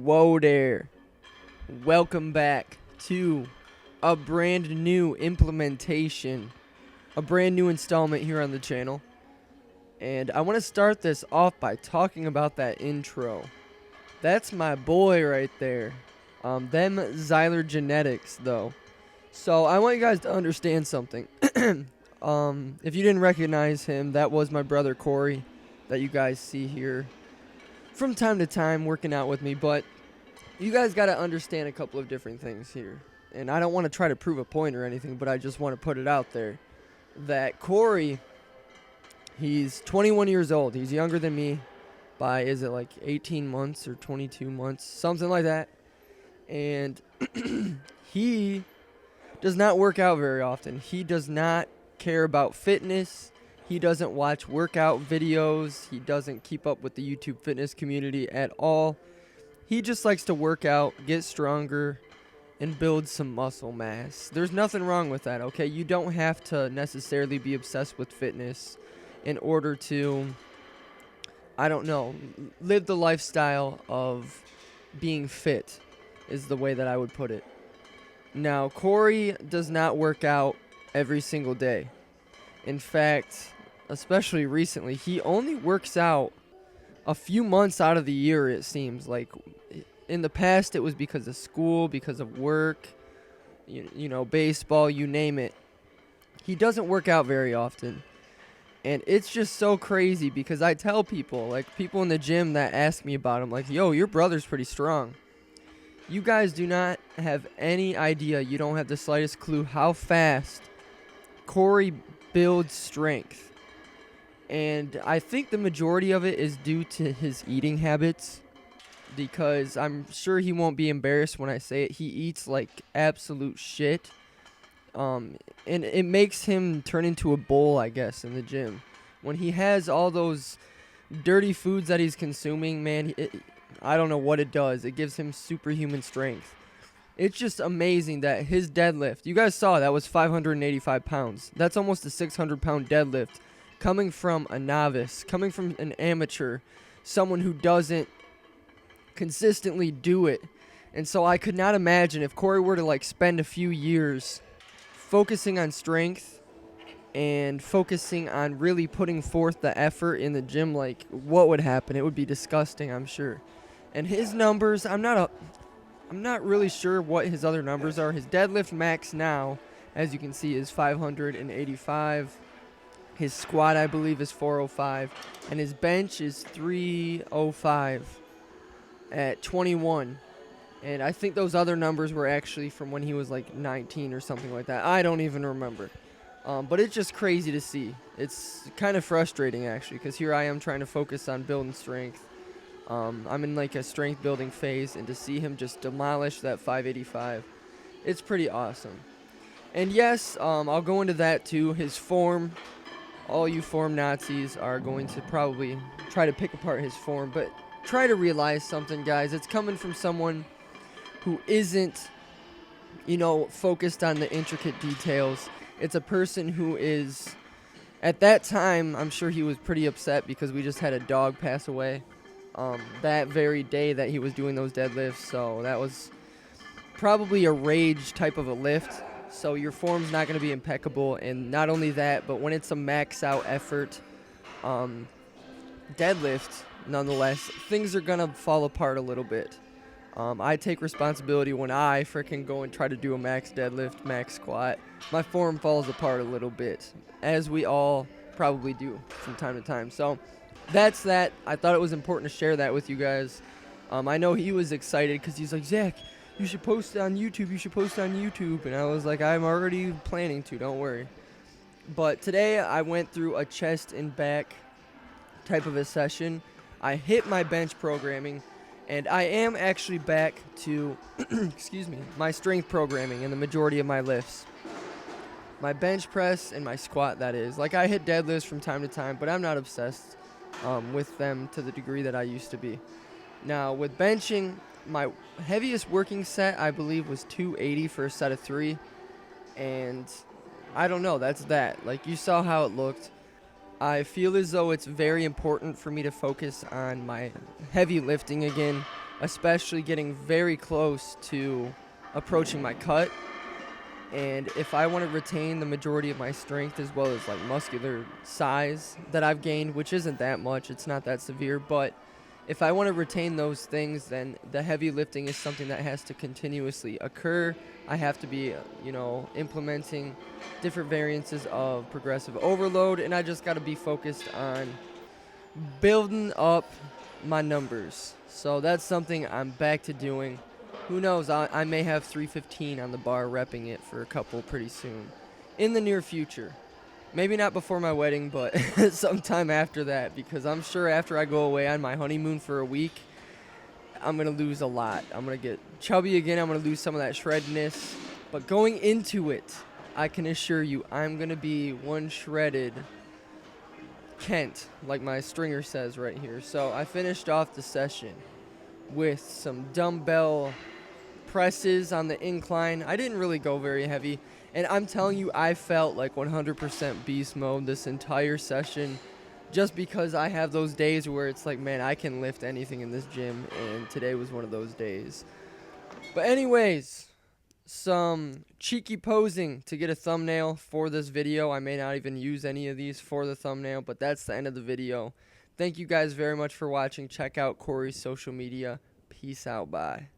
Whoa there. Welcome back to a brand new implementation, a brand new installment here on the channel. And I want to start this off by talking about that intro. That's my boy right there. Them Zeiler genetics, though. So I want you guys to understand something. If you didn't recognize him, that was my brother Corey that you guys see here from time to time working out with me. But you guys got to understand a couple of different things here. And I don't want to try to prove a point or anything, but I just want to put it out there that Corey, he's 21 years old. He's younger than me by, is it like 18 months or 22 months? Something like that. And he does not work out very often. He does not care about fitness. He doesn't watch workout videos. He doesn't keep up with the YouTube fitness community at all. He just likes to work out, get stronger, and build some muscle mass. There's nothing wrong with that, okay? You don't have to necessarily be obsessed with fitness in order to, I don't know, live the lifestyle of being fit is the way that I would put it. Now, Corey does not work out every single day. In fact, especially recently, he only works out a few months out of the year, it seems. Like, in the past, it was because of school, because of work, you know, baseball, you name it. He doesn't work out very often. And it's just so crazy because I tell people, like people in the gym that ask me about him, like, yo, your brother's pretty strong. You guys do not have any idea. You don't have the slightest clue how fast Corey builds strength. And I think the majority of it is due to his eating habits, because I'm sure he won't be embarrassed when I say it. He eats like absolute shit. And it makes him turn into a bull, I guess, in the gym. When he has all those dirty foods that he's consuming, man, I don't know what it does. It gives him superhuman strength. It's just amazing that his deadlift, you guys saw that was 585 pounds. That's almost a 600-pound deadlift coming from a novice, coming from an amateur, someone who doesn't consistently do it. And so I could not imagine if Corey were to like spend a few years focusing on strength and focusing on really putting forth the effort in the gym, like what would happen. It would be disgusting, I'm sure. And his numbers, I'm not really sure what his other numbers are. His deadlift max now, as you can see, is 585. His squat, I believe, is 405. And his bench is 305 at 21. And I think those other numbers were actually from when he was like 19 or something like that. I don't even remember. But it's just crazy to see. It's kind of frustrating, actually, because here I am trying to focus on building strength. I'm in like a strength building phase, and to see him just demolish that 585, it's pretty awesome. And yes, I'll go into that too. His form, all you form Nazis are going to probably try to pick apart his form, but try to realize something, guys. It's coming from someone who isn't, focused on the intricate details. It's a person who is, at that time, I'm sure he was pretty upset because we just had a dog pass away that very day that he was doing those deadlifts. So that was probably a rage type of a lift. So your form's not going to be impeccable. And not only that, but when it's a max out effort deadlift, nonetheless, things are going to fall apart a little bit. I take responsibility when I freaking go and try to do a max deadlift, max squat. My form falls apart a little bit, as we all probably do from time to time. So that's that. I thought it was important to share that with you guys. I know he was excited because he's like, Zach, you should post it on YouTube. You should post it on YouTube. And I was like, I'm already planning to. Don't worry. But today I went through a chest and back type of a session. I hit my bench programming. And I am actually back to, my strength programming in the majority of my lifts. My bench press and my squat, that is. Like, I hit deadlifts from time to time, but I'm not obsessed with them to the degree that I used to be. Now, with benching, my heaviest working set, I believe, was 280 for a set of 3. And I don't know, that's that. Like, you saw how it looked. I feel as though it's very important for me to focus on my heavy lifting again, especially getting very close to approaching my cut. And if I want to retain the majority of my strength as well as like muscular size that I've gained, which isn't that much, it's not that severe, but if I want to retain those things, then the heavy lifting is something that has to continuously occur. I have to be, implementing different variances of progressive overload, and I just got to be focused on building up my numbers. So that's something I'm back to doing. Who knows, I may have 315 on the bar repping it for a couple pretty soon in the near future. Maybe not before my wedding, but sometime after that, because I'm sure after I go away on my honeymoon for a week, I'm going to lose a lot. I'm going to get chubby again. I'm going to lose some of that shreddedness. But going into it, I can assure you I'm going to be one shredded Kent, like my stringer says right here. So I finished off the session with some dumbbell presses on the incline. I didn't really go very heavy. And I'm telling you, I felt like 100% beast mode this entire session, just because I have those days where it's like, man, I can lift anything in this gym, and today was one of those days. But anyways, some cheeky posing to get a thumbnail for this video. I may not even use any of these for the thumbnail, but that's the end of the video. Thank you guys very much for watching. Check out Corey's social media. Peace out. Bye.